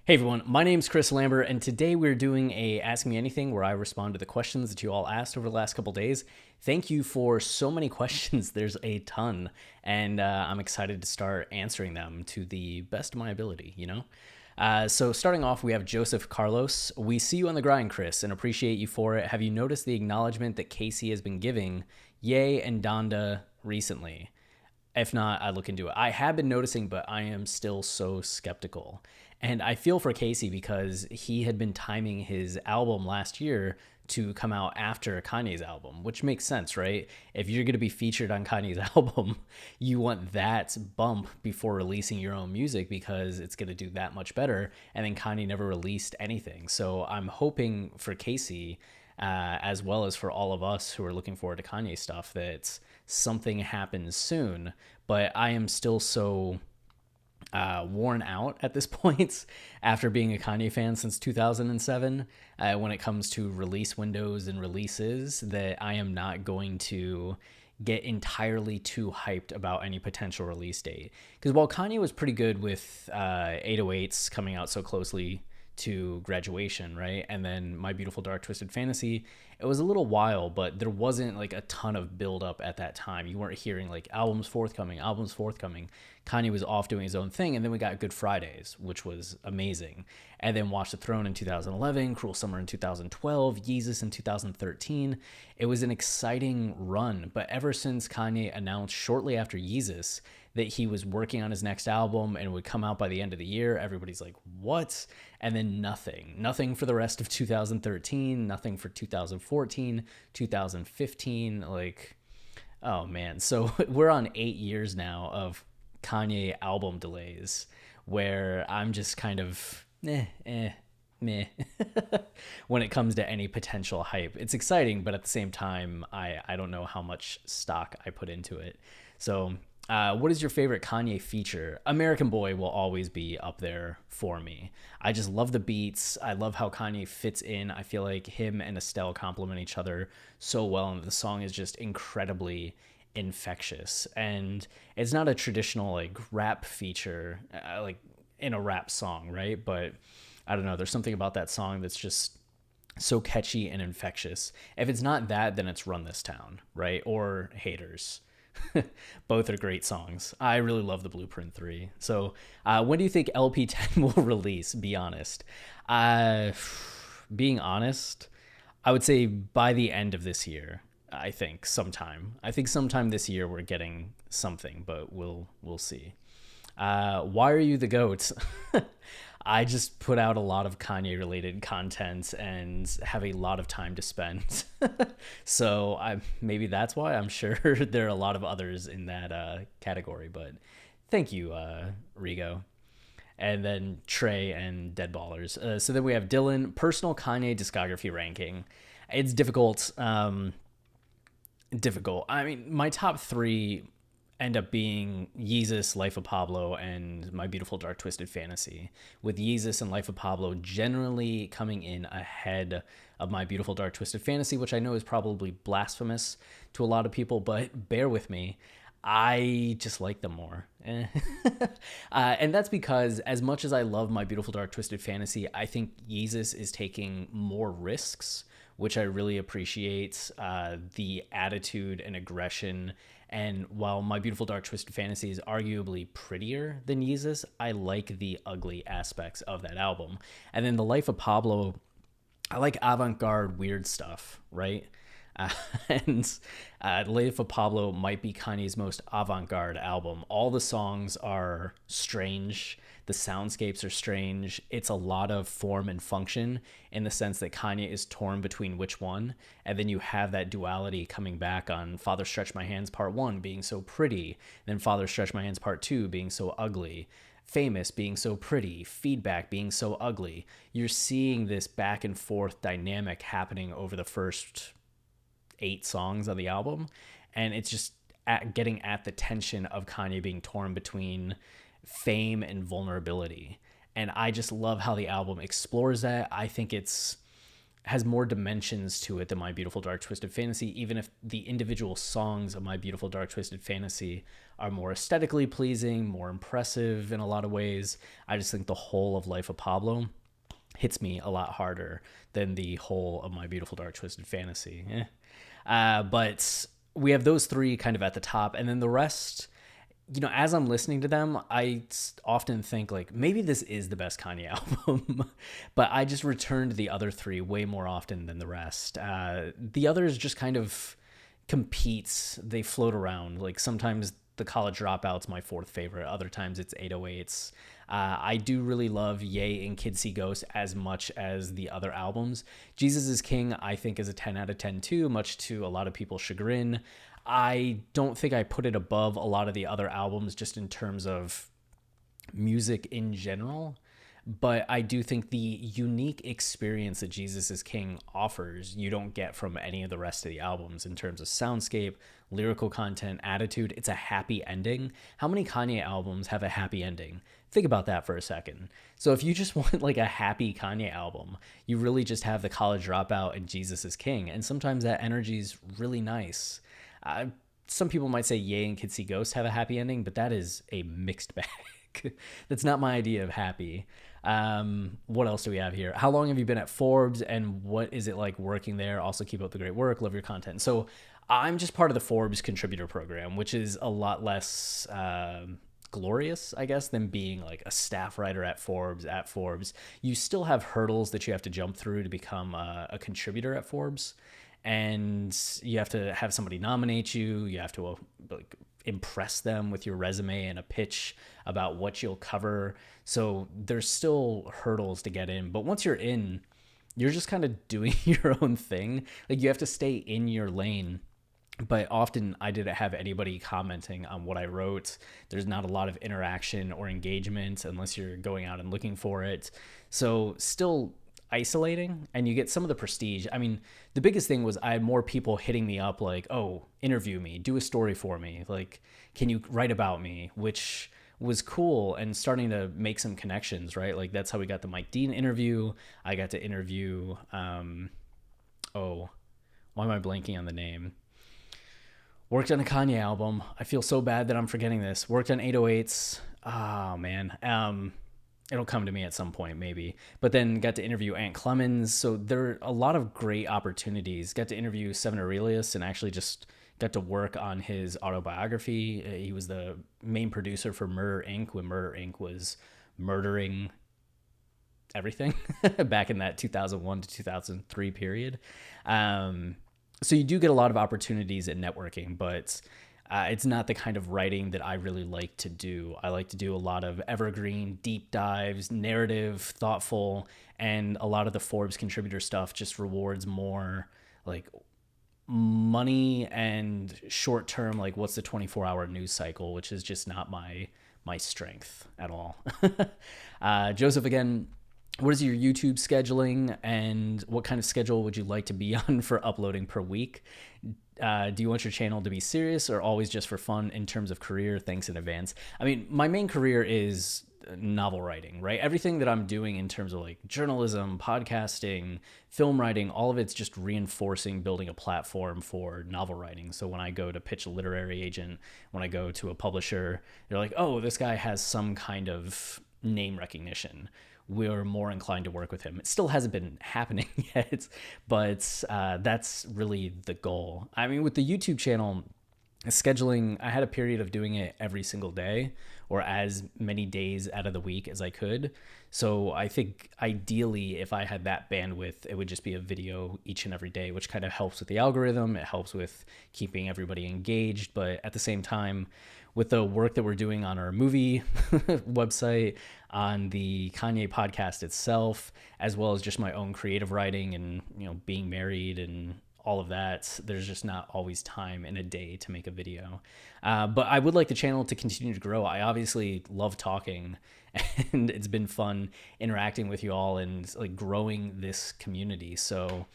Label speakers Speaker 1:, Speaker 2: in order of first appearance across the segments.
Speaker 1: Hey everyone, my name's Chris Lambert, and today we're doing a Ask Me Anything where I respond to the questions that you all asked over the last couple days. Thank you for so many questions. There's a ton, and I'm excited to start answering them to the best of my ability. So starting off, we have Joseph Carlos. We see you on the grind, Chris, and appreciate you for it. Have you noticed the acknowledgement that Casey has been giving Ye and Donda recently? If not, I look into it. I have been noticing, but I am still so skeptical. And I feel for Casey because he had been timing his album last year to come out after Kanye's album, which makes sense, right? If you're going to be featured on Kanye's album, you want that bump before releasing your own music because it's going to do that much better. And then Kanye never released anything. So I'm hoping for Casey, as well as for all of us who are looking forward to Kanye stuff, that something happens soon. But I am still so worn out at this point after being a Kanye fan since 2007 when it comes to release windows and releases that I am not going to get entirely too hyped about any potential release date. Because while Kanye was pretty good with 808s coming out so closely to Graduation, right? And then My Beautiful Dark Twisted Fantasy, it was a little while, but there wasn't like a ton of build up at that time. You weren't hearing like albums forthcoming, albums forthcoming. Kanye was off doing his own thing, and then we got Good Fridays, which was amazing. And then Watch the Throne in 2011, Cruel Summer in 2012, Yeezus in 2013. It was an exciting run, but ever since Kanye announced shortly after Yeezus that he was working on his next album and would come out by the end of the year, everybody's like, what? And then nothing for the rest of 2013, nothing for 2014, 2015. Like, oh man. So we're on 8 years now of Kanye album delays where I'm just kind of meh when it comes to any potential hype. It's exciting, but at the same time, I don't know how much stock I put into it. So what is your favorite Kanye feature? American Boy will always be up there for me. I just love the beats. I love how Kanye fits in. I feel like him and Estelle complement each other so well, and the song is just incredibly infectious. And it's not a traditional like rap feature, like in a rap song, right? But I don't know. There's something about that song that's just so catchy and infectious. If it's not that, then it's Run This Town, right? Or Haters. Both are great songs. I really love the Blueprint 3. So when do you think LP10 will release? Be honest. Being honest, I would say by the end of this year. I think sometime this year we're getting something, but we'll see. Why are you the GOAT? I just put out a lot of Kanye related content and have a lot of time to spend. So maybe that's why. I'm sure there are a lot of others in that category, but thank you, Rigo. And then Trey and Dead Ballers. So then we have Dylan, personal Kanye discography ranking. It's difficult. I mean, my top three end up being Yeezus, Life of Pablo, and My Beautiful Dark Twisted Fantasy, with Yeezus and Life of Pablo generally coming in ahead of My Beautiful Dark Twisted Fantasy, which I know is probably blasphemous to a lot of people, but bear with me. I just like them more. And that's because as much as I love My Beautiful Dark Twisted Fantasy, I think Yeezus is taking more risks, which I really appreciate. The attitude and aggression. And while My Beautiful Dark Twisted Fantasy is arguably prettier than Yeezus, I like the ugly aspects of that album. And then The Life of Pablo, I like avant-garde weird stuff, right? Uh, and Life of Pablo might be Kanye's most avant-garde album. All the songs are strange. The soundscapes are strange. It's a lot of form and function in the sense that Kanye is torn between which one. And then you have that duality coming back on Father Stretch My Hands Part 1 being so pretty, then Father Stretch My Hands Part 2 being so ugly. Famous being so pretty, Feedback being so ugly. You're seeing this back and forth dynamic happening over the first 8 songs on the album, and it's just getting at the tension of Kanye being torn between fame and vulnerability. And I just love how the album explores that. I think it's has more dimensions to it than My Beautiful Dark Twisted Fantasy, even if the individual songs of My Beautiful Dark Twisted Fantasy are more aesthetically pleasing, more impressive in a lot of ways. I just think the whole of Life of Pablo hits me a lot harder than the whole of My Beautiful Dark Twisted Fantasy. But we have those three kind of at the top, and then the rest, as I'm listening to them, I often think like maybe this is the best Kanye album, but I just return to the other three way more often than the rest. The others just kind of competes. They float around. Like sometimes the College Dropout's my fourth favorite. Other times it's 808s. I do really love Ye and Kids See Ghosts as much as the other albums. Jesus is King, I think, is a 10 out of 10 too, much to a lot of people's chagrin. I don't think I put it above a lot of the other albums just in terms of music in general, but I do think the unique experience that Jesus is King offers, you don't get from any of the rest of the albums in terms of soundscape, lyrical content, attitude. It's a happy ending. How many Kanye albums have a happy ending? Think about that for a second. So if you just want like a happy Kanye album, you really just have the College Dropout and Jesus is King. And sometimes that energy is really nice. Some people might say Ye and Kids See Ghosts have a happy ending, but that is a mixed bag. That's not my idea of happy. What else do we have here? How long have you been at Forbes, and what is it like working there? Also, keep up the great work. Love your content. So I'm just part of the Forbes contributor program, which is a lot less glorious, I guess, than being like a staff writer at Forbes. You still have hurdles that you have to jump through to become a contributor at Forbes. And you have to have somebody nominate you. You have to like impress them with your resume and a pitch about what you'll cover. So there's still hurdles to get in. But once you're in, you're just kind of doing your own thing. Like you have to stay in your lane. But often I didn't have anybody commenting on what I wrote. There's not a lot of interaction or engagement unless you're going out and looking for it. So still isolating, and you get some of the prestige. I mean, the biggest thing was I had more people hitting me up like, oh, interview me, do a story for me, like, can you write about me, which was cool, and starting to make some connections, right? Like that's how we got the Mike Dean interview. I got to interview why am I blanking on the name? Worked on a Kanye album. I feel so bad that I'm forgetting this. Worked on 808s. Oh man. It'll come to me at some point, maybe. But then got to interview Ant Clemens. So there are a lot of great opportunities. Got to interview Seven Aurelius and actually just got to work on his autobiography. He was the main producer for Murder Inc. when Murder Inc. was murdering everything back in that 2001 to 2003 period. So you do get a lot of opportunities in networking, but it's not the kind of writing that I really like to do. I like to do a lot of evergreen, deep dives, narrative, thoughtful, and a lot of the Forbes contributor stuff just rewards more like money and short term, like what's the 24-hour news cycle, which is just not my strength at all. Joseph, again, what is your YouTube scheduling, and what kind of schedule would you like to be on for uploading per week? Do you want your channel to be serious or always just for fun in terms of career? Thanks in advance. I mean, my main career is novel writing, right? Everything that I'm doing in terms of like journalism, podcasting, film writing, all of it's just reinforcing building a platform for novel writing. So when I go to pitch a literary agent, when I go to a publisher, they're like, oh, this guy has some kind of name recognition. We're more inclined to work with him. It still hasn't been happening yet, but that's really the goal. I mean, with the YouTube channel, scheduling, I had a period of doing it every single day or as many days out of the week as I could. So I think ideally, if I had that bandwidth, it would just be a video each and every day, which kind of helps with the algorithm. It helps with keeping everybody engaged. But at the same time, with the work that we're doing on our movie website, on the Kanye podcast itself, as well as just my own creative writing and, being married and all of that, there's just not always time in a day to make a video. But I would like the channel to continue to grow. I obviously love talking, and it's been fun interacting with you all and like growing this community. So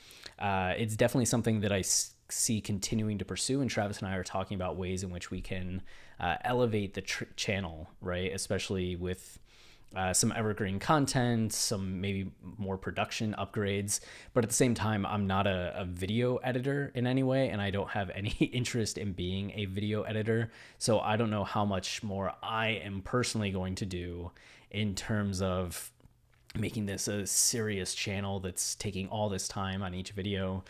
Speaker 1: it's definitely something that I see continuing to pursue, and Travis and I are talking about ways in which we can elevate the channel, right? Especially with some evergreen content, some maybe more production upgrades. But at the same time, I'm not a video editor in any way, and I don't have any interest in being a video editor. So I don't know how much more I am personally going to do in terms of making this a serious channel that's taking all this time on each video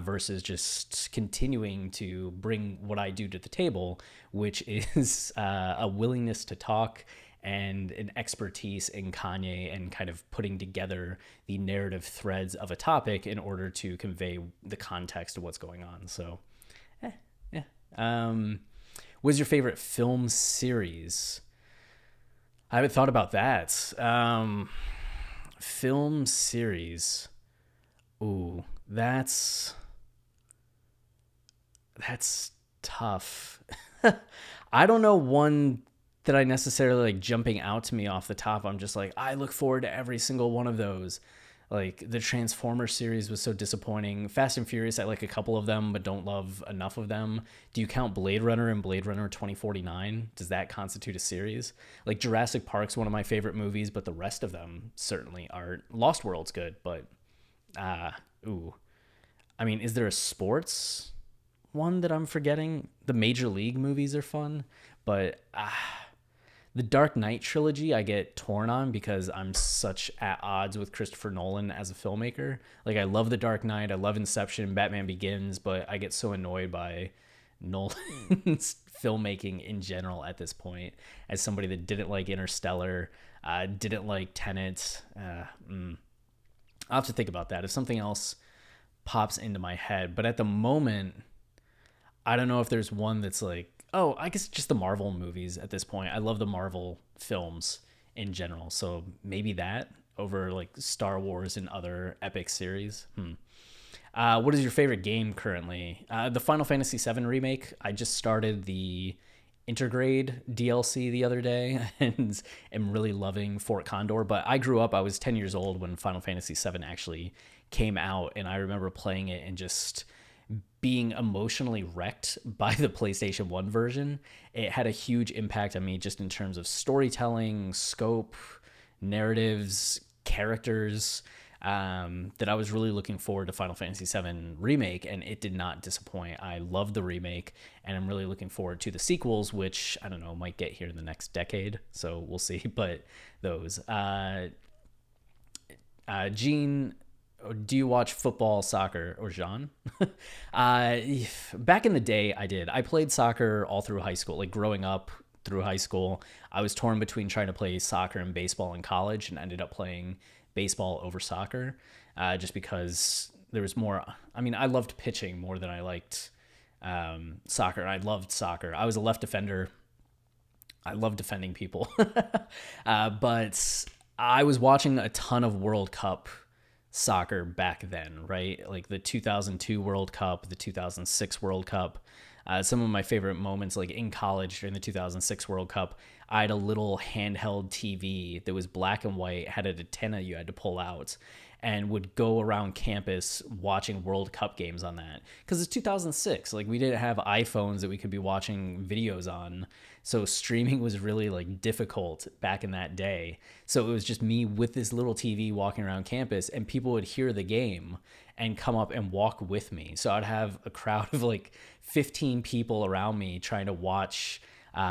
Speaker 1: versus just continuing to bring what I do to the table, which is a willingness to talk and an expertise in Kanye and kind of putting together the narrative threads of a topic in order to convey the context of what's going on. So, yeah. What's your favorite film series? I haven't thought about that. Film series. Ooh, that's tough. I don't know one that I necessarily like jumping out to me off the top. I'm just like, I look forward to every single one of those. Like the Transformers series was so disappointing. Fast and Furious, I like a couple of them, but don't love enough of them. Do you count Blade Runner and Blade Runner 2049? Does that constitute a series? Like Jurassic Park's one of my favorite movies, but the rest of them certainly are. Lost World's good, but ooh. I mean, is there a sports one that I'm forgetting? The Major League movies are fun, but the Dark Knight trilogy I get torn on because I'm such at odds with Christopher Nolan as a filmmaker. Like I love The Dark Knight, I love Inception, Batman Begins, but I get so annoyed by Nolan's filmmaking in general at this point as somebody that didn't like Interstellar, didn't like Tenet. I'll have to think about that if something else pops into my head. But at the moment, I don't know if there's one that's like, oh, I guess just the Marvel movies at this point. I love the Marvel films in general. So maybe that over like Star Wars and other epic series. What is your favorite game currently? The Final Fantasy VII Remake. I just started the Intergrade DLC the other day and am really loving Fort Condor. But I grew up, I was 10 years old when Final Fantasy VII actually came out. And I remember playing it and just being emotionally wrecked by the PlayStation 1 version. It had a huge impact on me just in terms of storytelling, scope, narratives, characters, that I was really looking forward to Final Fantasy VII Remake, and it did not disappoint. I loved the remake, and I'm really looking forward to the sequels, which, I don't know, might get here in the next decade, so we'll see, but those. Gene, do you watch football, soccer, or Jean? Back in the day, I did. I played soccer all through high school. Like growing up through high school, I was torn between trying to play soccer and baseball in college and ended up playing baseball over soccer just because there was more. I mean, I loved pitching more than I liked soccer. And I loved soccer. I was a left defender. I love defending people. But I was watching a ton of World Cup soccer back then, right? Like the 2002 World Cup, the 2006 World Cup. Some of my favorite moments, like in college during the 2006 World Cup, I had a little handheld TV that was black and white, had an antenna you had to pull out, and would go around campus watching World Cup games on that. Because it's 2006. Like we didn't have iPhones that we could be watching videos on. So streaming was really like difficult back in that day. So it was just me with this little TV walking around campus, and people would hear the game and come up and walk with me. So I'd have a crowd of like 15 people around me trying to watch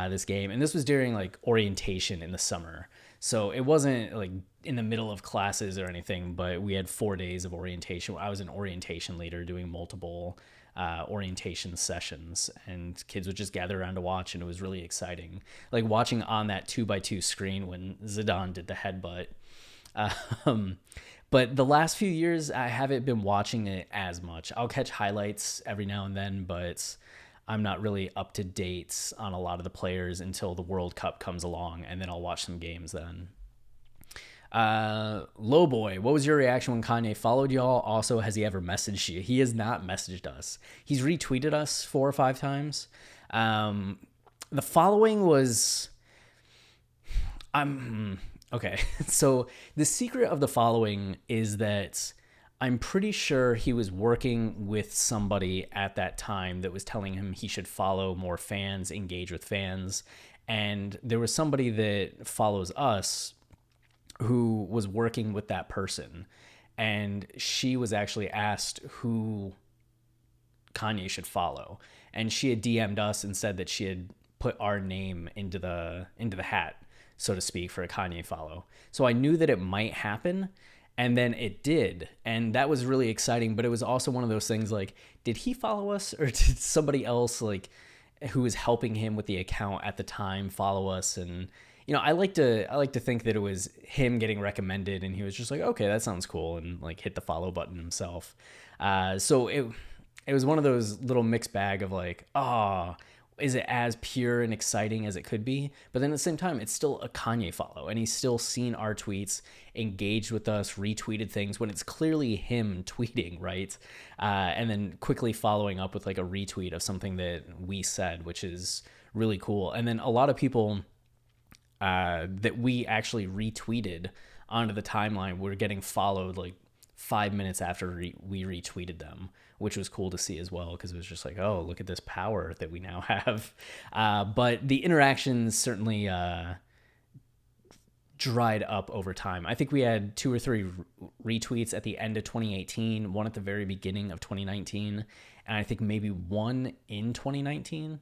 Speaker 1: this game. And this was during like orientation in the summer. So it wasn't like in the middle of classes or anything, but we had 4 days of orientation. I was an orientation leader doing multiple orientation sessions, and kids would just gather around to watch, and it was really exciting. Like watching on that 2x2 screen when Zidane did the headbutt. But the last few years, I haven't been watching it as much. I'll catch highlights every now and then, but I'm not really up to date on a lot of the players until the World Cup comes along, and then I'll watch some games then. Lowboy, what was your reaction when Kanye followed y'all? Also, has he ever messaged you? He has not messaged us. He's retweeted us 4 or 5 times. The following was... Okay, so the secret of the following is that I'm pretty sure he was working with somebody at that time that was telling him he should follow more fans, engage with fans. And there was somebody that follows us who was working with that person, and she was actually asked who Kanye should follow, and she had DM'd us and said that she had put our name into the hat, so to speak, for a Kanye follow. So I knew that it might happen, and then it did, and that was really exciting. But it was also one of those things like, did he follow us, or did somebody else like who was helping him with the account at the time follow us? And I like to think that it was him getting recommended, and he was just like, okay, that sounds cool, and like hit the follow button himself. So it was one of those little mixed bag of like, oh, is it as pure and exciting as it could be? But then at the same time, it's still a Kanye follow, and he's still seen our tweets, engaged with us, retweeted things when it's clearly him tweeting, right? And then quickly following up with like a retweet of something that we said, which is really cool. And then a lot of people that we actually retweeted onto the timeline were getting followed like 5 minutes after we retweeted them, which was cool to see as well, because it was just like, oh, look at this power that we now have. But the interactions certainly dried up over time. I think we had 2 or 3 retweets at the end of 2018, one at the very beginning of 2019, and I think maybe one in 2019.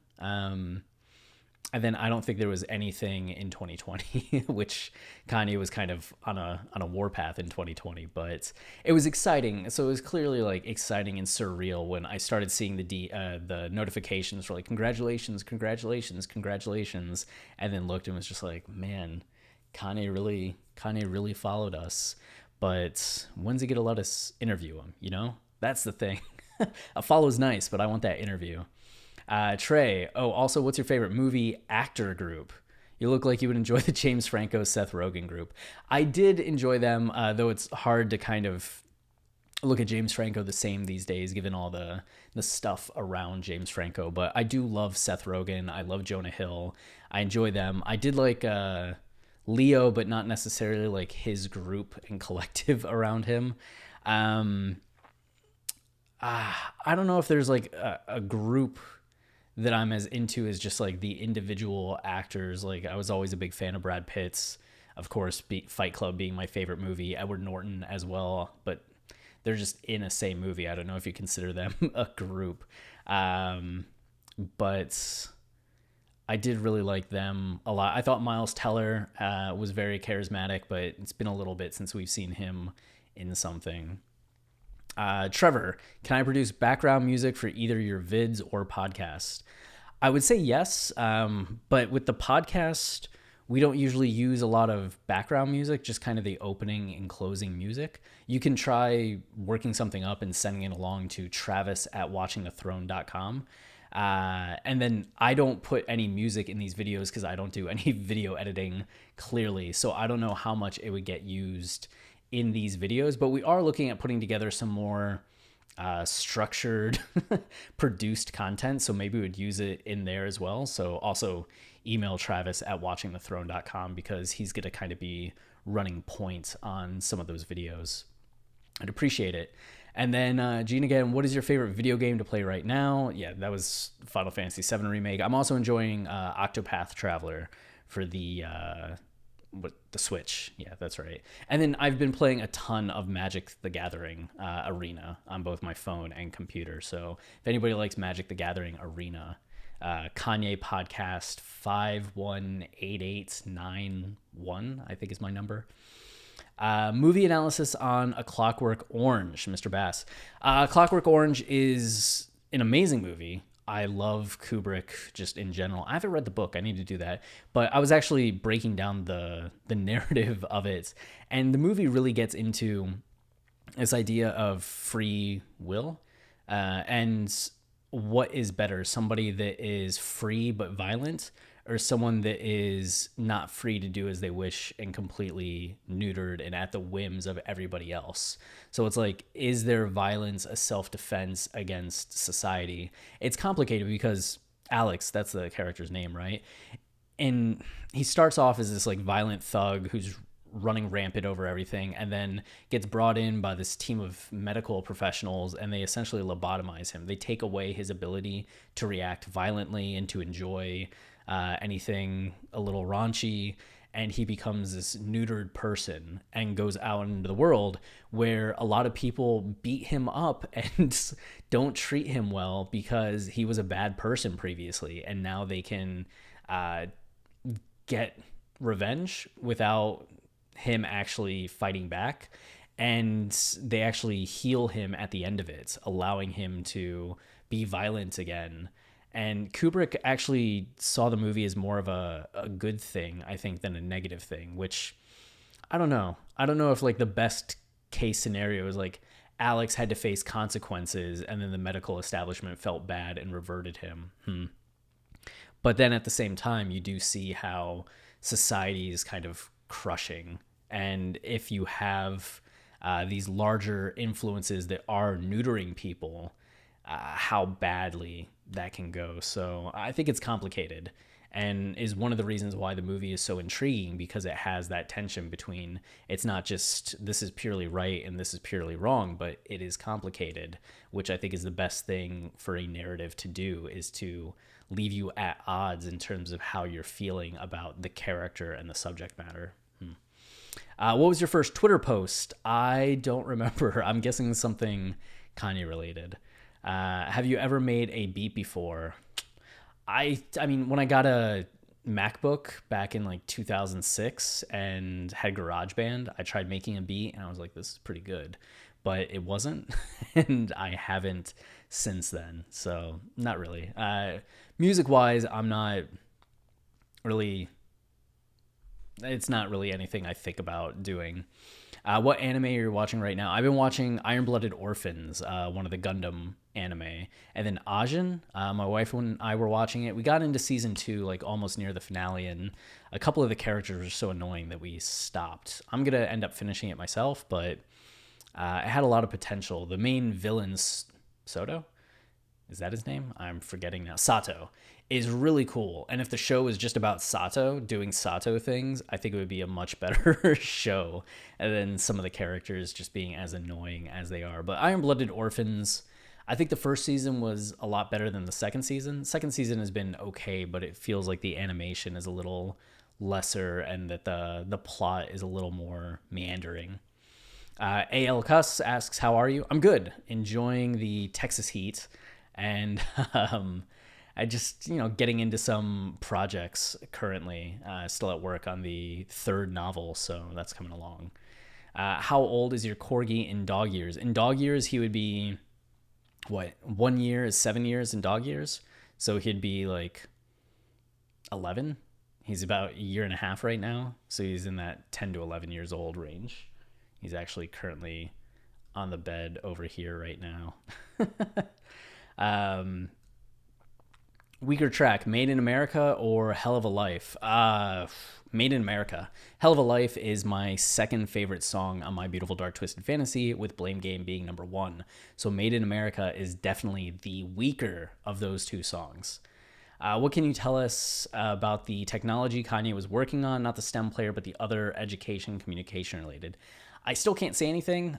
Speaker 1: And then I don't think there was anything in 2020, which Kanye was kind of on a warpath in 2020. But it was exciting. So it was clearly like exciting and surreal when I started seeing the notifications for like congratulations, congratulations, congratulations, and then looked and was just like, man, Kanye really followed us. But when's he gonna let us interview him? That's the thing. A follow's nice, but I want that interview. Trey, also, what's your favorite movie actor group? You look like you would enjoy the James Franco, Seth Rogen group. I did enjoy them, though it's hard to kind of look at James Franco the same these days, given all the stuff around James Franco. But I do love Seth Rogen. I love Jonah Hill. I enjoy them. I did like Leo, but not necessarily like his group and collective around him. I don't know if there's like a group that I'm as into as just like the individual actors. Like I was always a big fan of Brad Pitt's, of course, Fight Club being my favorite movie, Edward Norton as well, but they're just in a same movie. I don't know if you consider them a group. But I did really like them a lot. I thought Miles Teller was very charismatic, but it's been a little bit since we've seen him in something. Trevor, can I produce background music for either your vids or podcast? I would say yes, but with the podcast, we don't usually use a lot of background music, just kind of the opening and closing music. You can try working something up and sending it along to travis@watchingthethrone.com. And then I don't put any music in these videos because I don't do any video editing clearly. So I don't know how much it would get used in these videos, but we are looking at putting together some more structured produced content. So maybe we would use it in there as well. So also email travis@watchingthethrone.com because he's going to kind of be running point on some of those videos. I'd appreciate it. And then Gene again, what is your favorite video game to play right now? Yeah, that was Final Fantasy VII Remake. I'm also enjoying Octopath Traveler for the Switch. Yeah, that's right. And then I've been playing a ton of Magic the Gathering Arena on both my phone and computer. So if anybody likes Magic the Gathering Arena, Kanye Podcast 518891, I think is my number. Movie analysis on A Clockwork Orange, Mr. Bass. Clockwork Orange is an amazing movie. I love Kubrick just in general. I haven't read the book. I need to do that. But I was actually breaking down the narrative of it. And the movie really gets into this idea of free will and what is better, somebody that is free but violent or someone that is not free to do as they wish and completely neutered and at the whims of everybody else. So it's like, is their violence a self-defense against society? It's complicated because Alex, that's the character's name, right? And he starts off as this like violent thug who's running rampant over everything and then gets brought in by this team of medical professionals and they essentially lobotomize him. They take away his ability to react violently and to enjoy anything a little raunchy. and he becomes this neutered person and goes out into the world where a lot of people beat him up and don't treat him well because he was a bad person previously, and now they can get revenge without him actually fighting back, and they actually heal him at the end of it, allowing him to be violent again. And Kubrick actually saw the movie as more of a good thing, I think, than a negative thing, which I don't know. I don't know if like the best case scenario is like Alex had to face consequences and then the medical establishment felt bad and reverted him. But then at the same time, you do see how society is kind of crushing. And if you have these larger influences that are neutering people, how badly that can go. So I think it's complicated, and is one of the reasons why the movie is so intriguing, because it has that tension between, it's not just this is purely right and this is purely wrong, but it is complicated, which I think is the best thing for a narrative to do, is to leave you at odds in terms of how you're feeling about the character and the subject matter. What was your first Twitter post? I don't remember. I'm guessing something Kanye related. Have you ever made a beat before? I mean, when I got a MacBook back in like 2006 and had GarageBand, I tried making a beat and I was like, this is pretty good, but it wasn't. And I haven't since then. So not really. Music wise, I'm not really, it's not really anything I think about doing. What anime are you watching right now? I've been watching Iron-Blooded Orphans, one of the Gundam anime, and then Ajin. My wife and I were watching it. We got into season 2, like almost near the finale, and a couple of the characters were so annoying that we stopped. I'm gonna end up finishing it myself, but it had a lot of potential. The main villain, Soto, is that his name? I'm forgetting now. Sato is really cool. And if the show was just about Sato doing Sato things, I think it would be a much better show than some of the characters just being as annoying as they are. But Iron-Blooded Orphans, I think the first season was a lot better than the second season. Second season has been okay, but it feels like the animation is a little lesser and that the plot is a little more meandering. AL Cuss asks, how are you? I'm good. Enjoying the Texas heat. And I just, getting into some projects currently, still at work on the third novel, so that's coming along. How old is your corgi in dog years? In dog years, he would be, 1 year is 7 years in dog years? So he'd be like 11. He's about a year and a half right now, so he's in that 10 to 11 years old range. He's actually currently on the bed over here right now. Weaker track, Made in America or Hell of a Life? Made in America. Hell of a Life is my second favorite song on My Beautiful Dark Twisted Fantasy, with Blame Game being number 1. So Made in America is definitely the weaker of those two songs. What can you tell us about the technology Kanye was working on, not the STEM player, but the other education communication related? I still can't say anything.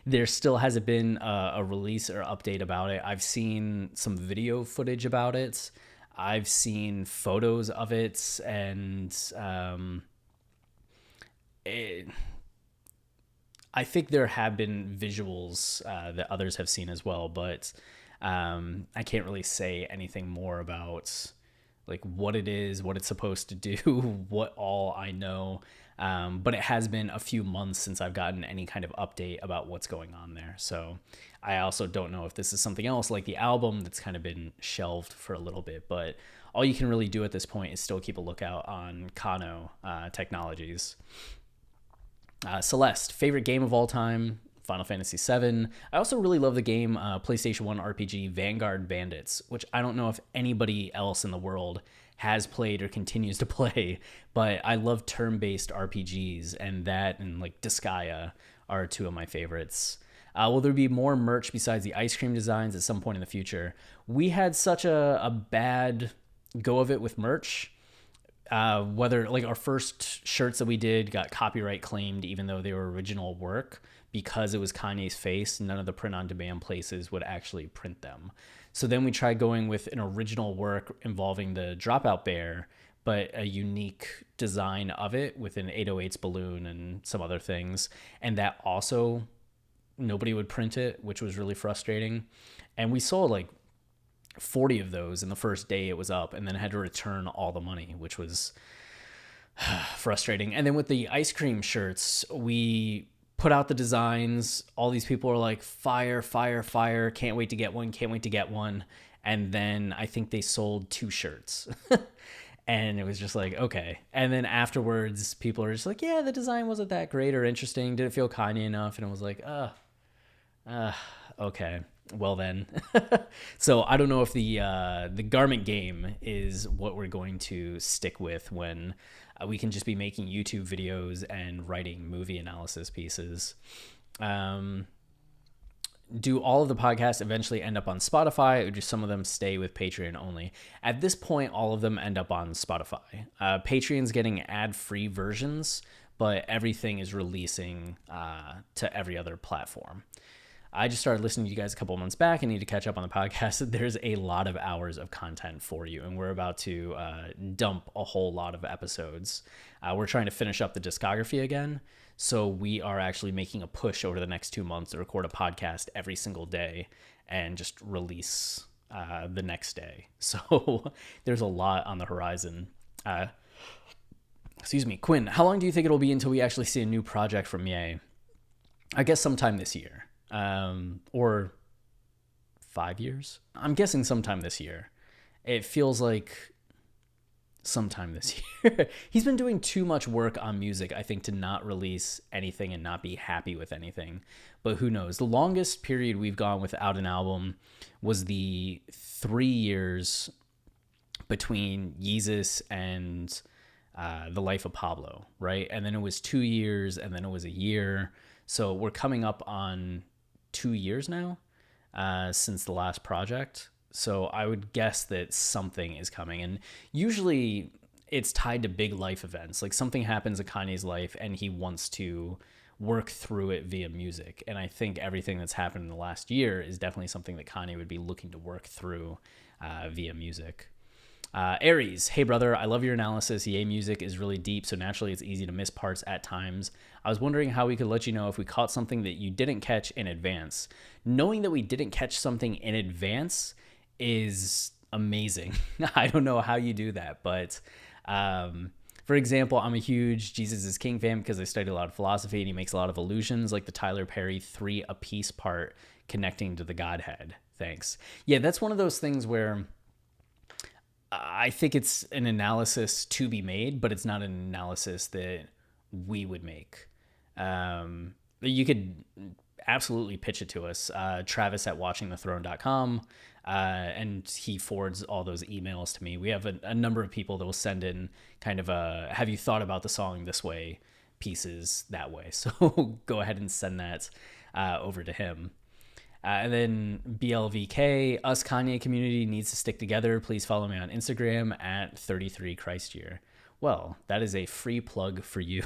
Speaker 1: There still hasn't been a release or update about it. I've seen some video footage about it. I've seen photos of it, and I think there have been visuals that others have seen as well, but I can't really say anything more about like what it is, what it's supposed to do, what all I know. But it has been a few months since I've gotten any kind of update about what's going on there. So I also don't know if this is something else like the album that's kind of been shelved for a little bit. But all you can really do at this point is still keep a lookout on Kano Technologies. Celeste, favorite game of all time? Final Fantasy VII. I also really love the game PlayStation 1 RPG Vanguard Bandits, which I don't know if anybody else in the world has played or continues to play, but I love turn-based RPGs, and that and like Disgaea are two of my favorites. Will there be more merch besides the ice cream designs at some point in the future? We had such a bad go of it with merch. Whether like our first shirts that we did got copyright claimed, even though they were original work, because it was Kanye's face, none of the print-on-demand places would actually print them. So then we tried going with an original work involving the Dropout Bear, but a unique design of it with an 808s balloon and some other things. And that also, nobody would print it, which was really frustrating. And we sold like 40 of those in the first day it was up, and then had to return all the money, which was frustrating. And then with the ice cream shirts, we put out the designs. All these people are like, fire, fire, fire. Can't wait to get one. Can't wait to get one. And then I think they sold 2 shirts. And it was just like, okay. And then afterwards, people are just like, yeah, the design wasn't that great or interesting. Didn't feel Kanye enough. And it was like, okay. Well then. So I don't know if the garment game is what we're going to stick with when we can just be making YouTube videos and writing movie analysis pieces. Do all of the podcasts eventually end up on Spotify, or do some of them stay with Patreon only? At this point, all of them end up on Spotify. Patreon's getting ad-free versions, but everything is releasing to every other platform. I just started listening to you guys a couple of months back. I need to catch up on the podcast. There's a lot of hours of content for you, and we're about to dump a whole lot of episodes. We're trying to finish up the discography again, so we are actually making a push over the next 2 months to record a podcast every single day and just release the next day. So there's a lot on the horizon. Excuse me, Quinn, how long do you think it'll be until we actually see a new project from Ye? I guess sometime this year. Or 5 years? I'm guessing sometime this year. It feels like sometime this year. He's been doing too much work on music, I think, to not release anything and not be happy with anything. But who knows? The longest period we've gone without an album was the 3 years between Yeezus and The Life of Pablo, right? And then it was 2 years, and then it was a year. So we're coming up on 2 years now since the last project. So I would guess that something is coming. And usually it's tied to big life events. Like something happens in Kanye's life and he wants to work through it via music. And I think everything that's happened in the last year is definitely something that Kanye would be looking to work through via music. Aries, hey brother, I love your analysis. Ye music is really deep, so naturally it's easy to miss parts at times. I was wondering how we could let you know if we caught something that you didn't catch in advance. Knowing that we didn't catch something in advance is amazing. I don't know how you do that, but for example, I'm a huge Jesus is King fan because I studied a lot of philosophy, and he makes a lot of allusions, like the Tyler Perry 3 a piece part connecting to the Godhead. Thanks. Yeah, that's one of those things where I think it's an analysis to be made, but it's not an analysis that we would make. You could absolutely pitch it to us. Travis at watchingthethrone.com, and he forwards all those emails to me. We have a number of people that will send in kind of have you thought about the song this way pieces that way. So go ahead and send that over to him. And then BLVK, us Kanye community needs to stick together. Please follow me on Instagram at 33 Christ Year. Well, that is a free plug for you.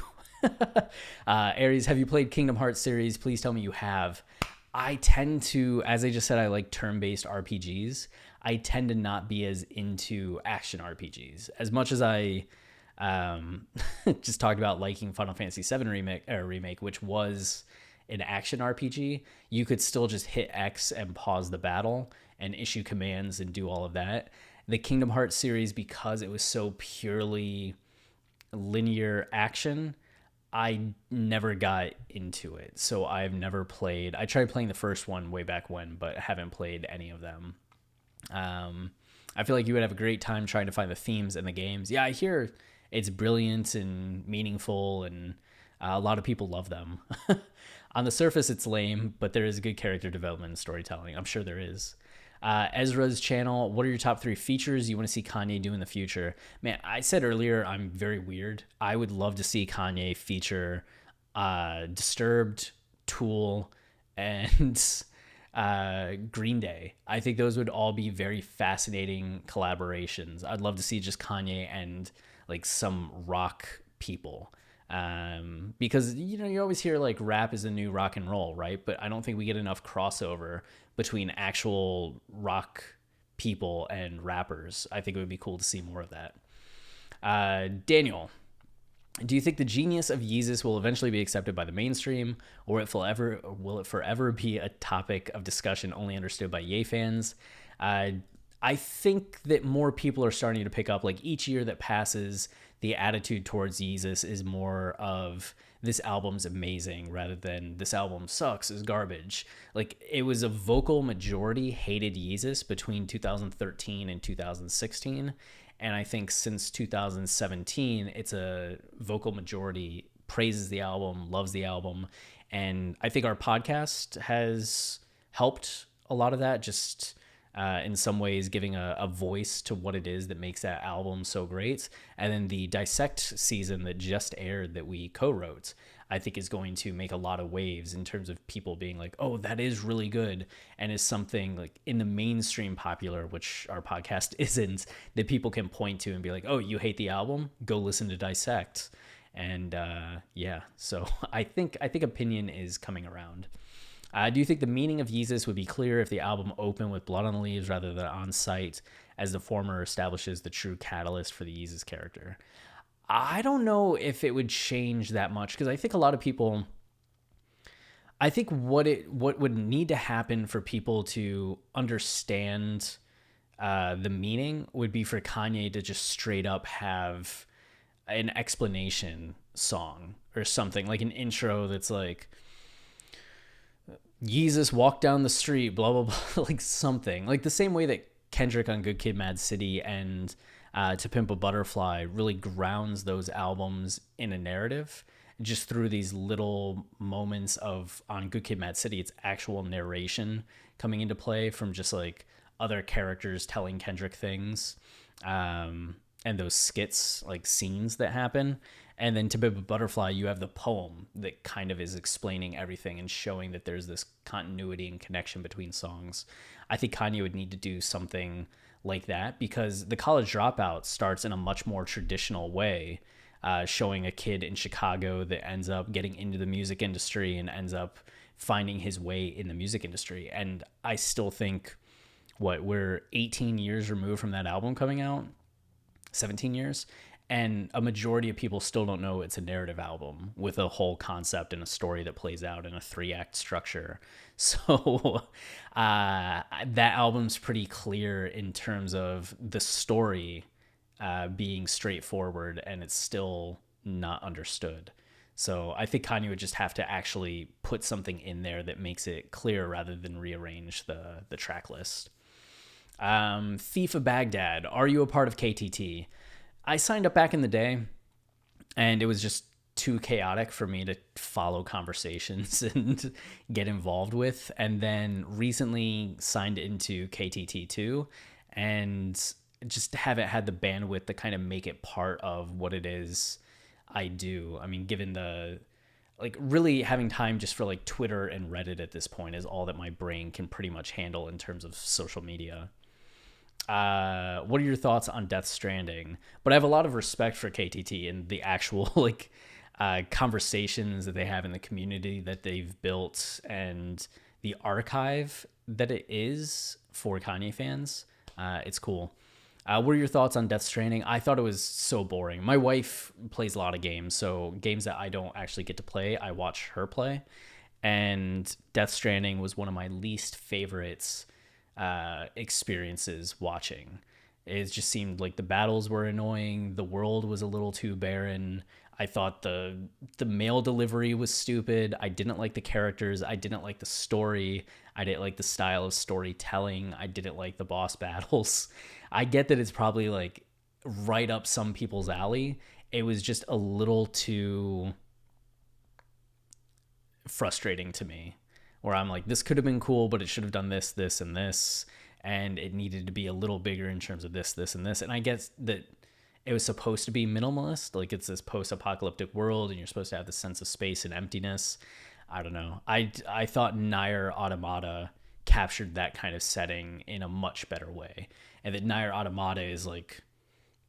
Speaker 1: Aries, have you played Kingdom Hearts series? Please tell me you have. I tend to, as I just said, I like turn-based RPGs. I tend to not be as into action RPGs. As much as I just talked about liking Final Fantasy VII remake, which was an action RPG, you could still just hit X and pause the battle and issue commands and do all of that. The Kingdom Hearts series, because it was so purely linear action, I never got into it. So I've never played. I tried playing the first one way back when, but haven't played any of them. I feel like you would have a great time trying to find the themes in the games. Yeah, I hear it's brilliant and meaningful, and a lot of people love them. On the surface, it's lame, but there is good character development and storytelling. I'm sure there is. Ezra's channel, what are your top 3 features you want to see Kanye do in the future? Man, I said earlier I'm very weird. I would love to see Kanye feature Disturbed, Tool, and Green Day. I think those would all be very fascinating collaborations. I'd love to see just Kanye and like some rock people. Because you always hear like rap is the new rock and roll, right? But I don't think we get enough crossover between actual rock people and rappers. I think it would be cool to see more of that. Daniel, do you think the genius of Yeezus will eventually be accepted by the mainstream, or will it forever be a topic of discussion only understood by Ye fans? Uh, I think that more people are starting to pick up, like each year that passes, the attitude towards Yeezus is more of this album's amazing rather than this album sucks, is garbage. Like it was a vocal majority hated Yeezus between 2013 and 2016. And I think since 2017, it's a vocal majority praises the album, loves the album. And I think our podcast has helped a lot of that, just in some ways giving a voice to what it is that makes that album so great. And then the Dissect season that just aired that we co-wrote, I think is going to make a lot of waves in terms of people being like, oh, that is really good, and is something like in the mainstream popular, which our podcast isn't, that people can point to and be like, oh, you hate the album? Go listen to Dissect. And yeah, so I think opinion is coming around. Do you think the meaning of Yeezus would be clear if the album opened with blood on the leaves rather than on site, as the former establishes the true catalyst for the Yeezus character? I don't know if it would change that much, because I think a lot of people, I think what would need to happen for people to understand the meaning would be for Kanye to just straight up have an explanation song or something, like an intro that's like, Yeezus walked down the street, blah, blah, blah, like something. Like the same way that Kendrick on Good Kid, Mad City and To Pimp a Butterfly really grounds those albums in a narrative, just through these little moments of, on Good Kid, Mad City, it's actual narration coming into play from just like other characters telling Kendrick things, and those skits, like scenes that happen. And then To Pimp a Butterfly, you have the poem that kind of is explaining everything and showing that there's this continuity and connection between songs. I think Kanye would need to do something like that, because The College Dropout starts in a much more traditional way, showing a kid in Chicago that ends up getting into the music industry and ends up finding his way in the music industry. And I still think, we're 18 years removed from that album coming out, 17 years, and a majority of people still don't know it's a narrative album with a whole concept and a story that plays out in a 3-act structure. So that album's pretty clear in terms of the story being straightforward, and it's still not understood. So I think Kanye would just have to actually put something in there that makes it clear rather than rearrange the track list. Thief of Baghdad, are you a part of KTT? I signed up back in the day, and it was just too chaotic for me to follow conversations and get involved with. And then recently signed into KTT2, and just haven't had the bandwidth to kind of make it part of what it is I do. I mean, given the, like, really having time just for like Twitter and Reddit at this point is all that my brain can pretty much handle in terms of social media. What are your thoughts on Death Stranding? But I have a lot of respect for KTT and the actual like conversations that they have in the community that they've built, and the archive that it is for Kanye fans. It's cool. What are your thoughts on Death Stranding? I thought it was so boring. My wife plays a lot of games, so games that I don't actually get to play, I watch her play. And Death Stranding was one of my least favorites experiences watching. It just seemed like the battles were annoying. The world was a little too barren. I thought the mail delivery was stupid. I didn't like the characters. I didn't like the story. I didn't like the style of storytelling. I didn't like the boss battles. I get that it's probably like right up some people's alley. It was just a little too frustrating to me, where I'm like, this could have been cool, but it should have done this, this, and this, and it needed to be a little bigger in terms of this, this, and this. And I guess that it was supposed to be minimalist, like it's this post-apocalyptic world, and you're supposed to have this sense of space and emptiness. I don't know. I thought Nier Automata captured that kind of setting in a much better way, and that Nier Automata is like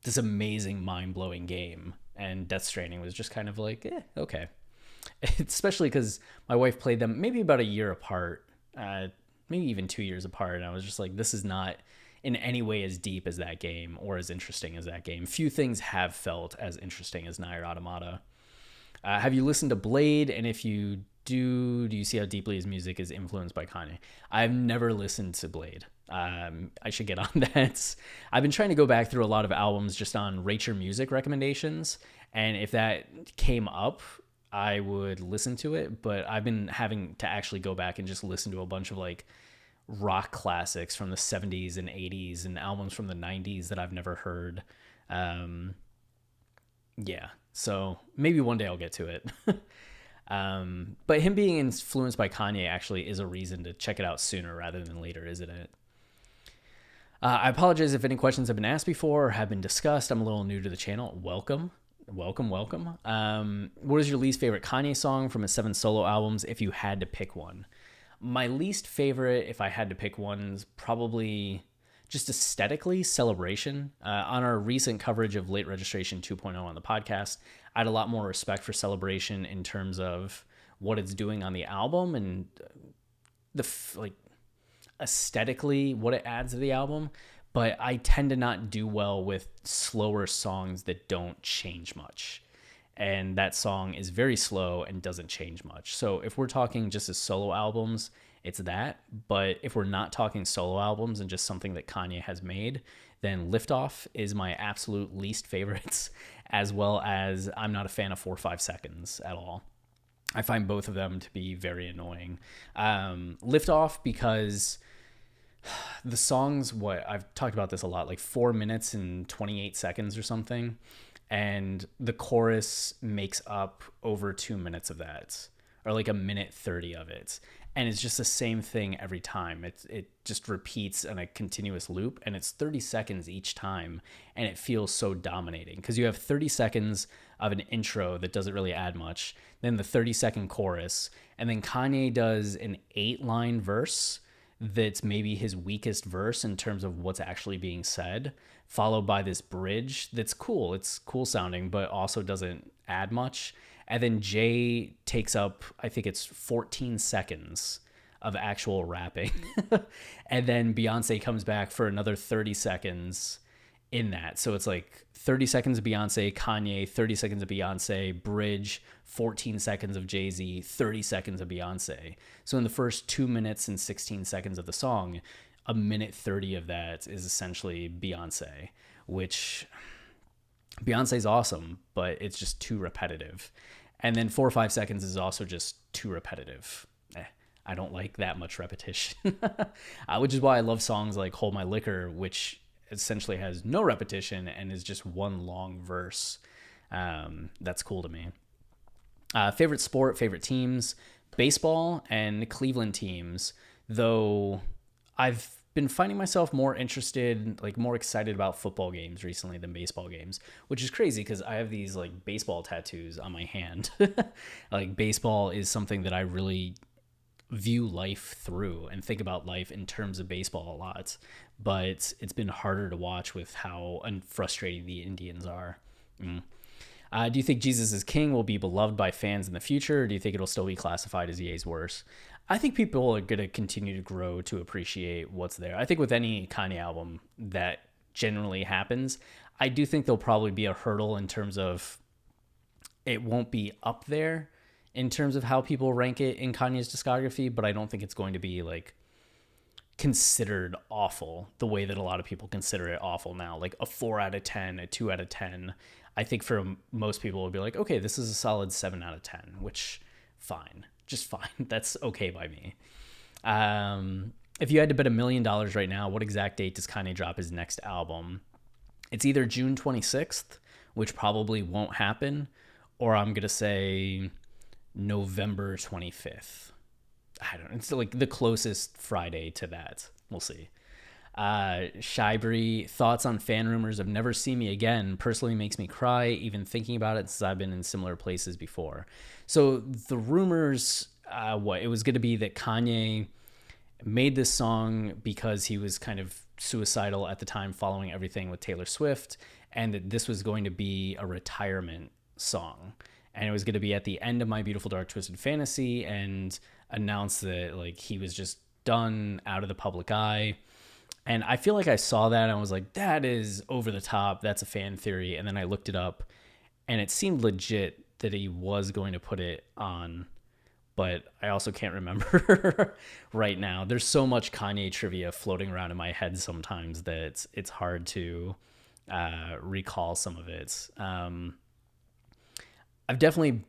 Speaker 1: this amazing, mind-blowing game, and Death Stranding was just kind of like, okay. Especially because my wife played them maybe about a year apart, maybe even 2 years apart, and I was just like, this is not in any way as deep as that game or as interesting as that game. Few things have felt as interesting as Nier Automata. Have you listened to Blade? And if you do you see how deeply his music is influenced by Kanye? I've never listened to Blade. I should get on that. I've been trying to go back through a lot of albums just on Rate Your Music recommendations. And if that came up, I would listen to it. But I've been having to actually go back and just listen to a bunch of like rock classics from the 70s and 80s and albums from the 90s that I've never heard. Yeah, so maybe one day I'll get to it. But him being influenced by Kanye actually is a reason to check it out sooner rather than later, isn't it? I apologize if any questions have been asked before or have been discussed. I'm a little new to the channel. Welcome. What is your least favorite Kanye song from his 7 solo albums if you had to pick one? My least favorite, if I had to pick one, is probably just aesthetically Celebration. On our recent coverage of Late Registration 2.0 on the podcast, I had a lot more respect for Celebration in terms of what it's doing on the album and like aesthetically what it adds to the album. But I tend to not do well with slower songs that don't change much. And that song is very slow and doesn't change much. So if we're talking just as solo albums, it's that. But if we're not talking solo albums and just something that Kanye has made, then Liftoff is my absolute least favorites, as well as I'm not a fan of 4 or 5 seconds at all. I find both of them to be very annoying. Liftoff because the songs, I've talked about this a lot, like 4 minutes and 28 seconds or something. And the chorus makes up over 2 minutes of that, or like 1:30 of it. And it's just the same thing every time. It just repeats in a continuous loop, and it's 30 seconds each time. And it feels so dominating because you have 30 seconds of an intro that doesn't really add much, then the 30-second chorus, and then Kanye does an 8-line verse that's maybe his weakest verse in terms of what's actually being said, followed by this bridge that's cool. It's cool sounding, but also doesn't add much. And then Jay takes up, I think it's 14 seconds of actual rapping. And then Beyonce comes back for another 30 seconds in that. So it's like 30 seconds of Beyonce, Kanye, 30 seconds of Beyonce, bridge, 14 seconds of Jay-Z, 30 seconds of Beyonce. So in the first 2 minutes and 16 seconds of the song, 1:30 of that is essentially Beyonce, which Beyonce's awesome, but it's just too repetitive. And then 4 or 5 seconds is also just too repetitive. I don't like that much repetition, which is why I love songs like Hold My Liquor, which essentially has no repetition and is just one long verse. That's cool to me. Favorite sport, favorite teams, baseball and Cleveland teams, though I've been finding myself more interested, like more excited about football games recently than baseball games, which is crazy because I have these like baseball tattoos on my hand. Like baseball is something that I really view life through and think about life in terms of baseball a lot, but it's been harder to watch with how frustrating the Indians are. Do you think Jesus is King will be beloved by fans in the future, or do you think it'll still be classified as Ye's worse? I think people are going to continue to grow to appreciate what's there. I think with any Kanye album that generally happens, I do think there'll probably be a hurdle in terms of it won't be up there in terms of how people rank it in Kanye's discography, but I don't think it's going to be like considered awful the way that a lot of people consider it awful now, like a 4 out of 10, a 2 out of 10. I think for most people will be like, okay, this is a solid 7 out of 10, which fine, just fine. That's okay by me. If you had to bet $1 million right now, what exact date does Kanye drop his next album? It's either June 26th, which probably won't happen, or I'm going to say November 25th. I don't know. It's like the closest Friday to that. We'll see. Shybri, thoughts on fan rumors of Never See Me Again personally makes me cry even thinking about it since I've been in similar places before. So the rumors, it was going to be that Kanye made this song because he was kind of suicidal at the time following everything with Taylor Swift, and that this was going to be a retirement song. And it was going to be at the end of My Beautiful Dark Twisted Fantasy and announce that like he was just done, out of the public eye. And I feel like I saw that and I was like, that is over the top. That's a fan theory. And then I looked it up and it seemed legit that he was going to put it on, but I also can't remember right now. There's so much Kanye trivia floating around in my head sometimes that it's hard to recall some of it. I've definitely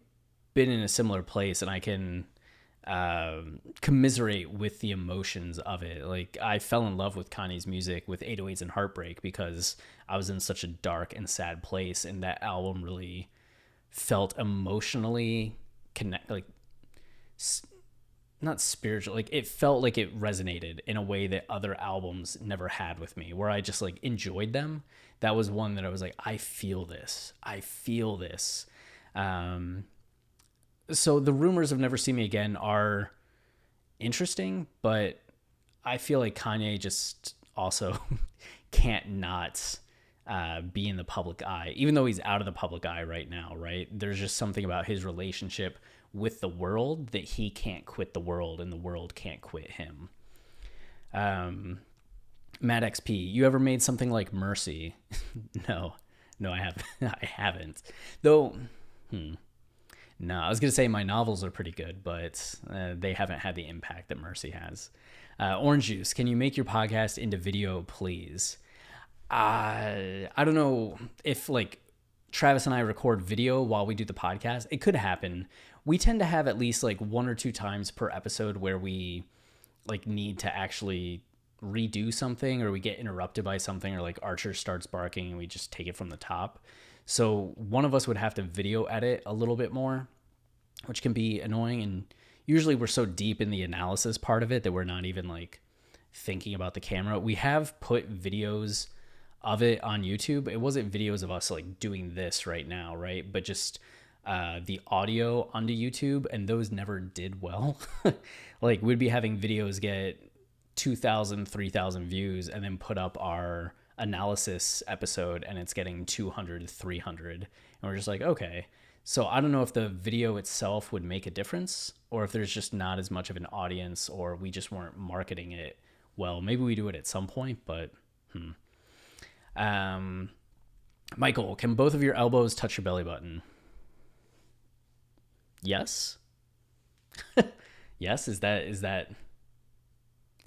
Speaker 1: been in a similar place, and I can commiserate with the emotions of it. Like, I fell in love with Kanye's music with 808s and Heartbreak because I was in such a dark and sad place, and that album really felt emotionally like not spiritual, like it felt like it resonated in a way that other albums never had with me, where I just like enjoyed them. That was one that I was like, I feel this. So the rumors of Never See Me Again are interesting, but I feel like Kanye just also can't not be in the public eye, even though he's out of the public eye right now, right? There's just something about his relationship with the world that he can't quit the world and the world can't quit him. Matt XP, you ever made something like Mercy? No, I haven't. I haven't. Though, no, I was going to say my novels are pretty good, but they haven't had the impact that Mercy has. Orange Juice, can you make your podcast into video, please? I don't know if like Travis and I record video while we do the podcast. It could happen. We tend to have at least like 1 or 2 times per episode where we like need to actually redo something, or we get interrupted by something, or like Archer starts barking and we just take it from the top. So one of us would have to video edit a little bit more, which can be annoying. And usually we're so deep in the analysis part of it that we're not even like thinking about the camera. We have put videos of it on YouTube. It wasn't videos of us like doing this right now, right? But just the audio onto YouTube, and those never did well. Like, we'd be having videos get 2,000, 3,000 views and then put up our analysis episode and it's getting 200, 300. And we're just like, okay. So I don't know if the video itself would make a difference, or if there's just not as much of an audience, or we just weren't marketing it well. Maybe we do it at some point, but Michael, can both of your elbows touch your belly button? Yes. Yes. Is that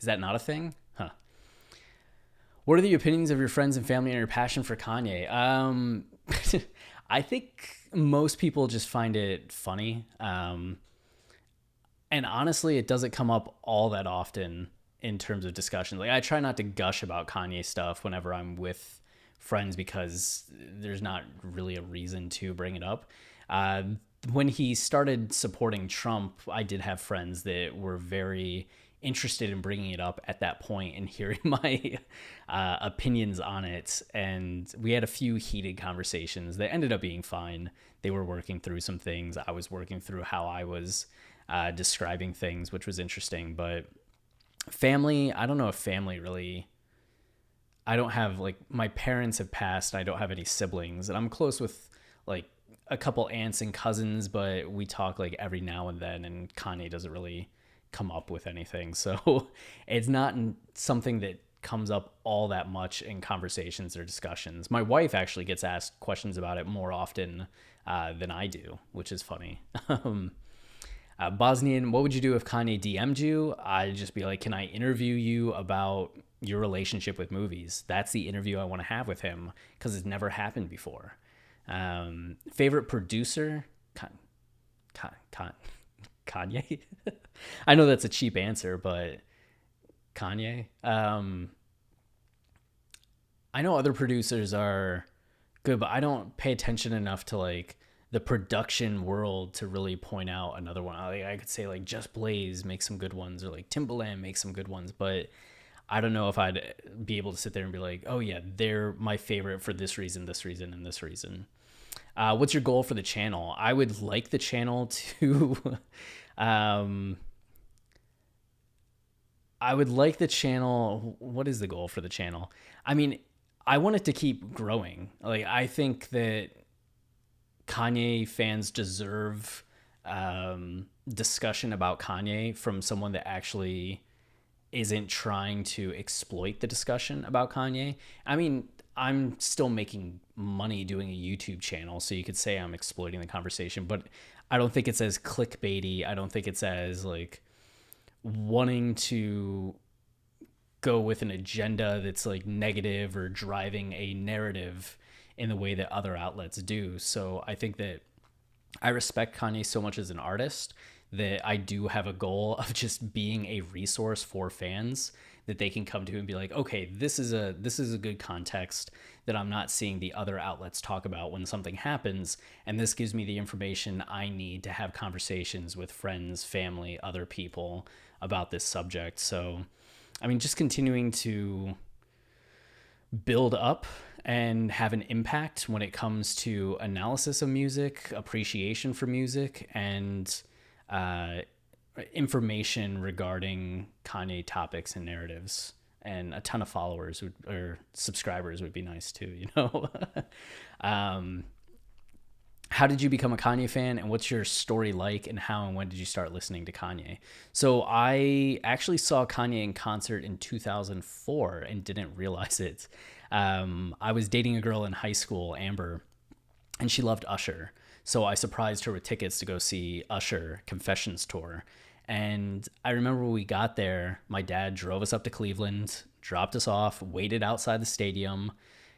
Speaker 1: not a thing? Huh. What are the opinions of your friends and family on your passion for Kanye? I think most people just find it funny. And honestly, it doesn't come up all that often in terms of discussions. Like, I try not to gush about Kanye stuff whenever I'm with friends because there's not really a reason to bring it up. When he started supporting Trump, I did have friends that were very interested in bringing it up at that point and hearing my opinions on it. And we had a few heated conversations that ended up being fine. They were working through some things. I was working through how I was describing things, which was interesting. But family, I don't know if family really... I don't have, like, my parents have passed. I don't have any siblings. And I'm close with, like, a couple aunts and cousins, but we talk, like, every now and then. And Kanye doesn't really come up with anything. So it's not something that comes up all that much in conversations or discussions. My wife actually gets asked questions about it more often than I do, which is funny. Bosnian, what would you do if Kanye DM'd you? I'd just be like, can I interview you about your relationship with movies? That's the interview I want to have with him, because it's never happened before. Favorite producer? Kanye? I know that's a cheap answer, but Kanye. I know other producers are good, but I don't pay attention enough to like the production world to really point out another one. I could say like Just Blaze makes some good ones, or like Timbaland makes some good ones, but I don't know if I'd be able to sit there and be like, oh yeah, they're my favorite for this reason, and this reason. What's your goal for the channel? I would like the channel to... I would like the channel... What is the goal for the channel? I mean, I want it to keep growing. Like, I think that Kanye fans deserve discussion about Kanye from someone that actually isn't trying to exploit the discussion about Kanye. I mean, I'm still making money doing a YouTube channel, so you could say I'm exploiting the conversation, but I don't think it's as clickbaity. I don't think it's as like wanting to go with an agenda that's like negative or driving a narrative in the way that other outlets do. So I think that I respect Kanye so much as an artist that I do have a goal of just being a resource for fans that they can come to and be like, okay, this is a good context that I'm not seeing the other outlets talk about when something happens, and this gives me the information I need to have conversations with friends, family, other people about this subject. So, I mean, just continuing to build up and have an impact when it comes to analysis of music, appreciation for music, and uh, information regarding Kanye topics and narratives. And a ton of followers or subscribers would be nice too, you know? How did you become a Kanye fan, and what's your story like, and how and when did you start listening to Kanye? So I actually saw Kanye in concert in 2004 and didn't realize it. I was dating a girl in high school, Amber, and she loved Usher. So I surprised her with tickets to go see Usher Confessions Tour. And I remember when we got there, my dad drove us up to Cleveland, dropped us off, waited outside the stadium.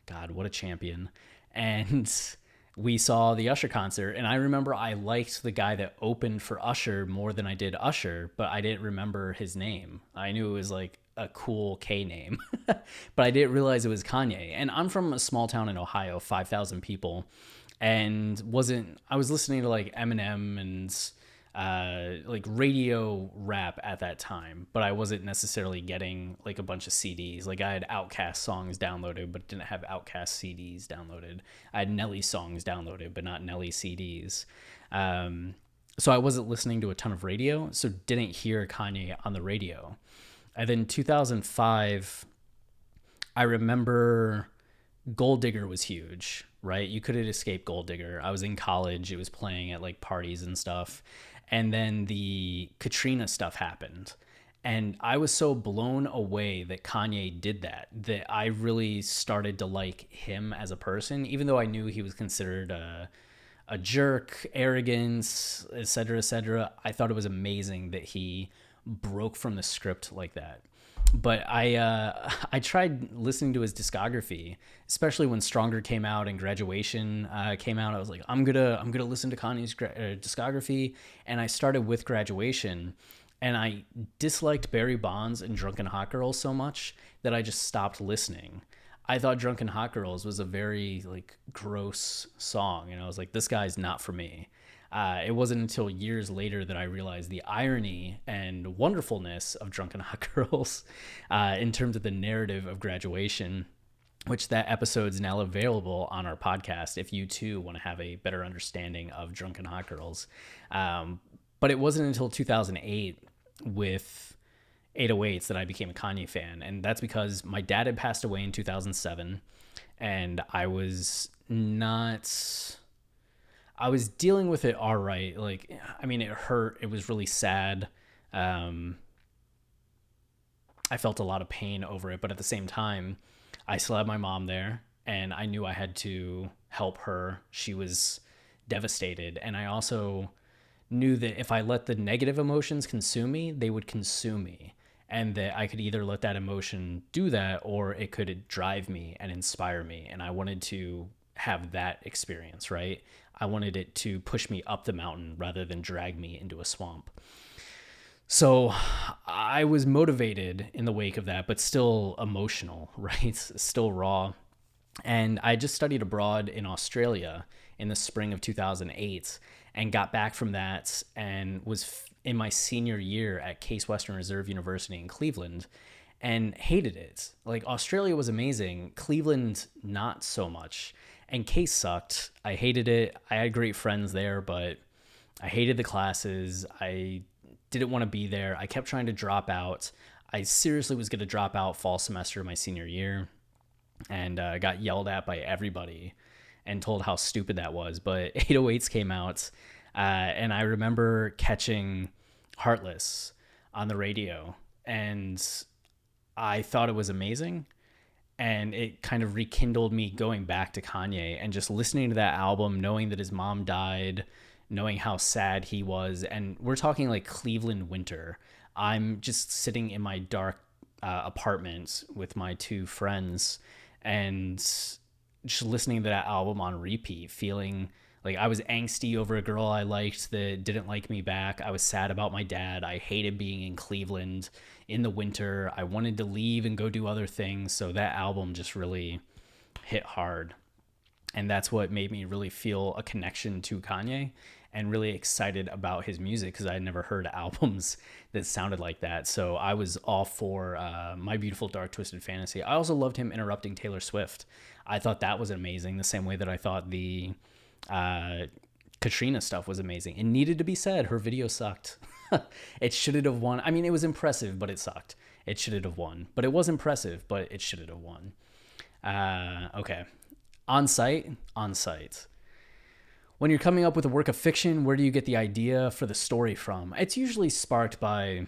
Speaker 1: God, what a champion. And we saw the Usher concert, and I remember I liked the guy that opened for Usher more than I did Usher, but I didn't remember his name. I knew it was like a cool K name, but I didn't realize it was Kanye. And I'm from a small town in Ohio, 5,000 people, and I was listening to like Eminem and like radio rap at that time, but I wasn't necessarily getting like a bunch of CDs. Like I had Outkast songs downloaded, but didn't have Outkast CDs downloaded. I had Nelly songs downloaded, but not Nelly CDs. So I wasn't listening to a ton of radio, so didn't hear Kanye on the radio. And then 2005, I remember Gold Digger was huge, right? You couldn't escape Gold Digger. I was in college. It was playing at like parties and stuff. And then the Katrina stuff happened. And I was so blown away that Kanye did that I really started to like him as a person, even though I knew he was considered a jerk, arrogance, et cetera, et cetera. I thought it was amazing that he broke from the script like that. But I tried listening to his discography, especially when Stronger came out and Graduation came out. I was like, I'm gonna listen to Kanye's discography, and I started with Graduation, and I disliked Barry Bonds and Drunken Hot Girls so much that I just stopped listening. I thought Drunken Hot Girls was a very like gross song, and I was like, this guy's not for me. It wasn't until years later that I realized the irony and wonderfulness of Drunken Hot Girls in terms of the narrative of Graduation, which that episode's now available on our podcast if you too want to have a better understanding of Drunken Hot Girls. But it wasn't until 2008 with 808s that I became a Kanye fan. And that's because my dad had passed away in 2007, and I was dealing with it all right. Like, I mean, it hurt. It was really sad. I felt a lot of pain over it, but at the same time, I still had my mom there, and I knew I had to help her. She was devastated. And I also knew that if I let the negative emotions consume me, they would consume me. And that I could either let that emotion do that, or it could drive me and inspire me. And I wanted to have that experience, right? I wanted it to push me up the mountain rather than drag me into a swamp. So I was motivated in the wake of that, but still emotional, right? Still raw. And I just studied abroad in Australia in the spring of 2008 and got back from that and was in my senior year at Case Western Reserve University in Cleveland and hated it. Like, Australia was amazing. Cleveland, not so much. And Case sucked. I hated it. I had great friends there, but I hated the classes. I didn't want to be there. I kept trying to drop out. I seriously was going to drop out fall semester of my senior year, and got yelled at by everybody and told how stupid that was. But 808s came out, and I remember catching Heartless on the radio, and I thought it was amazing. And it kind of rekindled me going back to Kanye and just listening to that album, knowing that his mom died, knowing how sad he was. And we're talking like Cleveland winter. I'm just sitting in my dark apartment with my two friends and just listening to that album on repeat, feeling like I was angsty over a girl I liked that didn't like me back. I was sad about my dad. I hated being in Cleveland in the winter. I wanted to leave and go do other things. So that album just really hit hard. And that's what made me really feel a connection to Kanye and really excited about his music because I had never heard albums that sounded like that. So I was all for My Beautiful Dark Twisted Fantasy. I also loved him interrupting Taylor Swift. I thought that was amazing, the same way that I thought the Katrina stuff was amazing. It needed to be said. Her video sucked. It shouldn't have won. I mean, it was impressive, but it sucked. It shouldn't have won. But it was impressive, but it shouldn't have won. Okay. On site. When you're coming up with a work of fiction, where do you get the idea for the story from? It's usually sparked by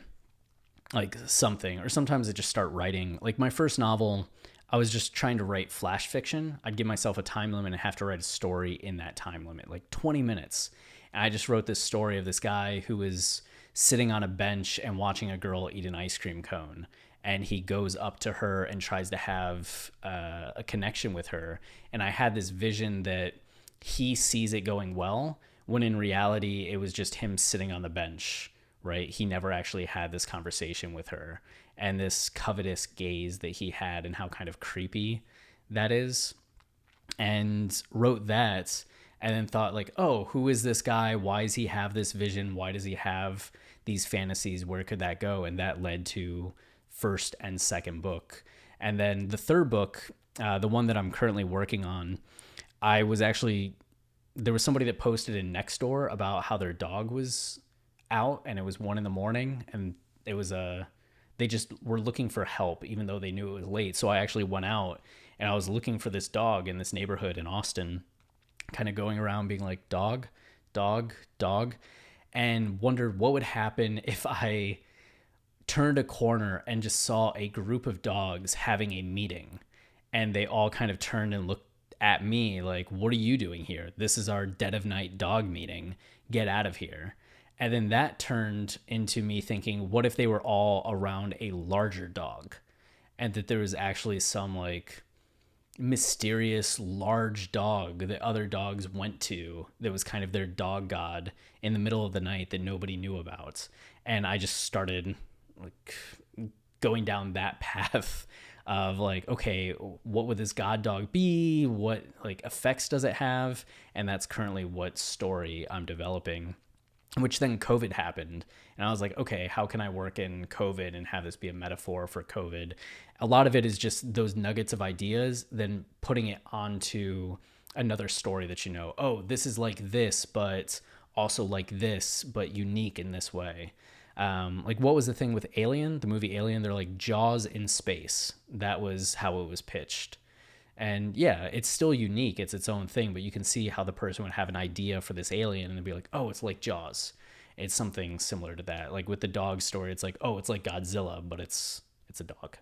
Speaker 1: like something, or sometimes I just start writing. Like my first novel, I was just trying to write flash fiction. I'd give myself a time limit and have to write a story in that time limit, like 20 minutes. And I just wrote this story of this guy who is sitting on a bench and watching a girl eat an ice cream cone. And he goes up to her and tries to have a connection with her. And I had this vision that he sees it going well, when in reality, it was just him sitting on the bench, right? He never actually had this conversation with her. And this covetous gaze that he had and how kind of creepy that is. And wrote that and then thought like, oh, who is this guy? Why does he have this vision? Why does he have these fantasies? Where could that go? And that led to first and second book. And then the third book, the one that I'm currently working on, there was somebody that posted in Nextdoor about how their dog was out and it was 1 a.m. and it was they just were looking for help even though they knew it was late. So I actually went out and I was looking for this dog in this neighborhood in Austin, kind of going around being like, dog, dog, dog, and wondered what would happen if I turned a corner and just saw a group of dogs having a meeting, and they all kind of turned and looked at me like, what are you doing here? This is our dead of night dog meeting. Get out of here. And then that turned into me thinking, what if they were all around a larger dog, and that there was actually some like mysterious large dog that other dogs went to that was kind of their dog god in the middle of the night that nobody knew about. And I just started like going down that path of like, okay, what would this god dog be? What like effects does it have? And that's currently what story I'm developing, which then COVID happened. And I was like, okay, how can I work in COVID and have this be a metaphor for COVID? A lot of it is just those nuggets of ideas, then putting it onto another story that, oh, this is like this, but also like this, but unique in this way. Like what was the thing with Alien, the movie Alien? They're like Jaws in space. That was how it was pitched. And yeah, it's still unique. It's its own thing, but you can see how the person would have an idea for this alien and they'd be like, oh, it's like Jaws. It's something similar to that. Like with the dog story, it's like, oh, it's like Godzilla, but it's a dog.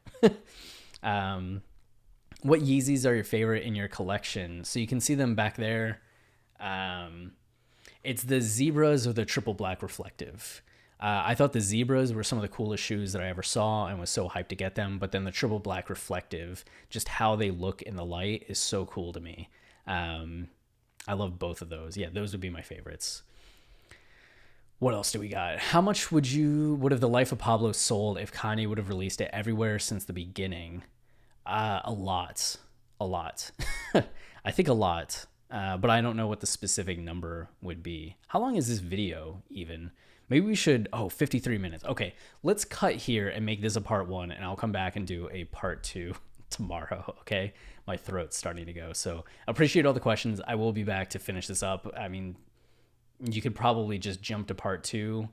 Speaker 1: What Yeezys are your favorite in your collection? So you can see them back there. It's the zebras or the triple black reflective. I thought the zebras were some of the coolest shoes that I ever saw and was so hyped to get them. But then the triple black reflective, just how they look in the light is so cool to me. I love both of those. Yeah, those would be my favorites. What else do we got? How much would have The Life of Pablo sold if Kanye would have released it everywhere since the beginning? A lot. I think a lot. But I don't know what the specific number would be. How long is this video even? Maybe we should, 53 minutes. Okay, let's cut here and make this a part 1, and I'll come back and do a part 2 tomorrow, okay? My throat's starting to go. So appreciate all the questions. I will be back to finish this up. I mean, you could probably just jump to part 2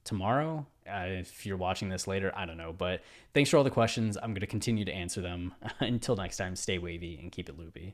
Speaker 1: tomorrow if you're watching this later. I don't know. But thanks for all the questions. I'm going to continue to answer them. Until next time, stay wavy and keep it loopy.